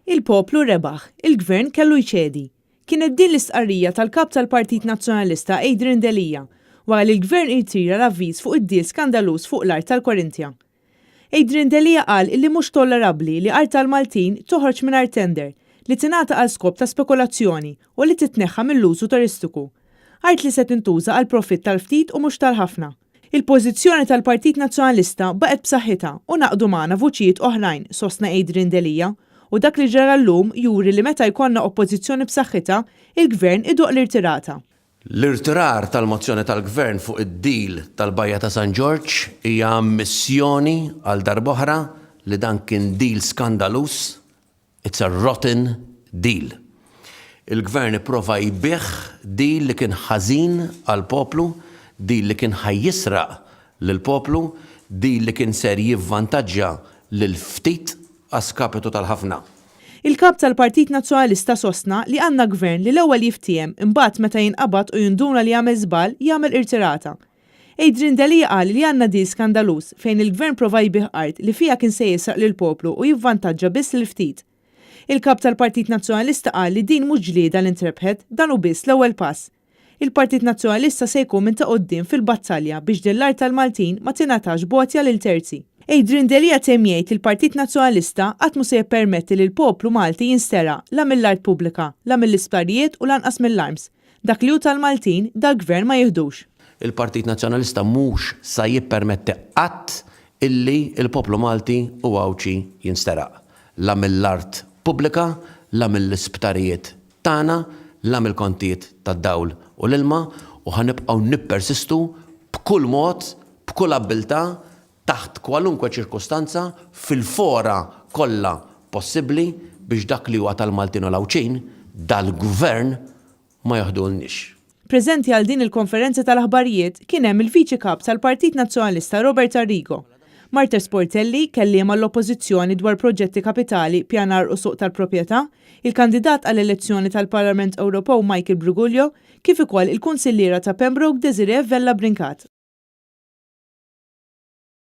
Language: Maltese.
Il-poplu rebaħ, il-gvern kellu jċedi. Kienet din l-istqarrija tal-kap tal-Partit Nazzjonalista Adrian Delija wara li l-gvern irtira l-avviż fuq id-dil skandalus fuq l-art tal-Korintja. Adrian Delija qal li mhux tollerabbli li art tal-Maltin toħroġ mingħajr tender li tingħata għal skop ta' spekulazzjoni u li titneħħa mill-użu turistiku. Art li se tintuża għal profitt tal-ftit u mhux tal-ħafna. Il-pożizzjoni tal-Partit Nazzjonalista baqgħet b'saħħitha u naqdu magħna vuċijiet oħrajn sostna Adrian Delija u dak li ġara llum juri li meta jkollna oppożizzjoni b'saħħitha, il-gvern iduq l-irtirata. L-irtirar tal-mozzjoni tal-gvern fuq id-deal tal-Bajja ta' San George hija missjoni għal darb'oħra li dan kien deal skandalus. It's a rotten deal. Il-gvern ipprova jbieħ deal li kien ħażin għal poplu, deal li kien ħajjisraq lill-poplu, deal li kien ser jivvantaġġja lil ftit għaskapitu tal-ħafna. Il-kap tal-Partit Nazzjonalista sostna li għandna gvern li l-ewwel jiftiem imbagħad meta jinqabad u jinduna li jagħmel żball jagħmel irtirata. Adrian Delija qal li għandna deal skandalus fejn il-gvern prova jbieħ art li fiha kien se jisraq lill-poplu u jivvantaġġa biss lil ftit. Il-kap tal-Partit Nazzjonalista qal li din mhux ġlieda li ntrebħet dan hu biss l-ewwel pass. Il-Partit Nazzjonalista se jkun minn ta' quddiem fil-battalja biex din l-art tal-Maltin ma tingħatax bogħtja lil terzi. Adrian Delija temmjejt il-Partit Nazzjonalista qatt mhu se jippermetti li l-poplu Malti jinstera la mill-art pubblika, la mill-isptarijiet u lanqas mill-arms. Dak li hu tal-Maltin dal-gvern ma jieħdux. Il-Partit Nazzjonalista mhux se jippermetti qatt illi il-poplu Malti u għawċi jinsteraq. La mill-art pubblika, la mill-isptarijiet tagħna, la mill-kontijiet tad-dawl u l-ilma u ħanibqgħu nippersistu b'kull mod, b'kull abbiltà taħt kwalunkwe ċirkostanza fil-fora kollha possibbli biex dak li huwa tal-Maltin u l-Awċin dal-gvern ma jaħdulniex. Preżenti għal din il-konferenza tal-aħbarijiet kien hemm il-Viċi Kap tal-Partit Nazzjonalista Robert Arrigo, Marta Sportelli kelliema l-oppożizzjoni dwar proġetti kapitali, pjanar u suq tal-proprjetà, il-kandidat għall-elezzjoni tal-Parlament Ewropew Michael Bruguljo, kif ukoll il-Kunsilliera ta' Pembroke Desiree Vella Brincat.